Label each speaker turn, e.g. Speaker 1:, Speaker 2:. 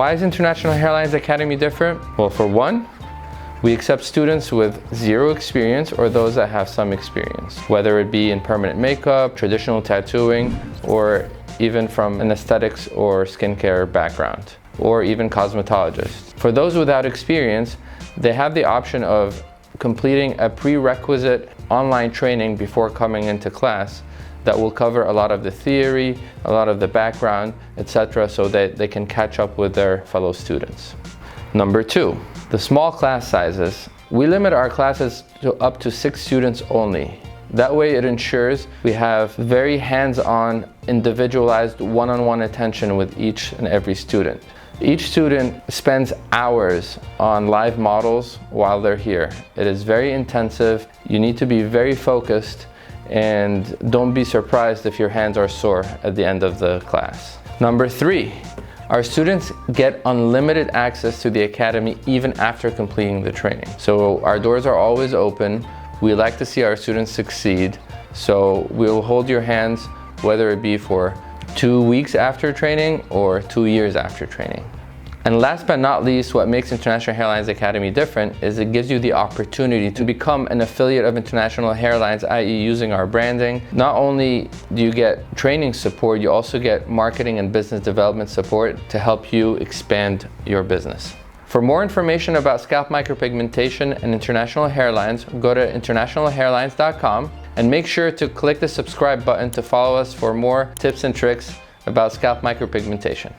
Speaker 1: Why is International Hairlines Academy different? Well, for one, we accept students with zero experience or those that have some experience, whether it be in permanent makeup, traditional tattooing, or even from an aesthetics or skincare background, or even cosmetologists. For those without experience, they have the option of completing a prerequisite online training before coming into class that will cover a lot of the theory, a lot of the background, etc., so that they can catch up with their fellow students. Number two, the small class sizes. We limit our classes to up to 6 students only. That way it ensures we have very hands-on, individualized, one-on-one attention with each and every student. Each student spends hours on live models while they're here. It is very intensive. You need to be very focused, and don't be surprised if your hands are sore at the end of the class. Number 3, our students get unlimited access to the academy even after completing the training. So our doors are always open. We like to see our students succeed. So we'll hold your hands, whether it be for 2 weeks after training or 2 years after training. And last but not least, what makes International Hairlines Academy different is it gives you the opportunity to become an affiliate of International Hairlines, i.e. using our branding. Not only do you get training support, you also get marketing and business development support to help you expand your business. For more information about scalp micropigmentation and International Hairlines, go to internationalhairlines.com and make sure to click the subscribe button to follow us for more tips and tricks about scalp micropigmentation.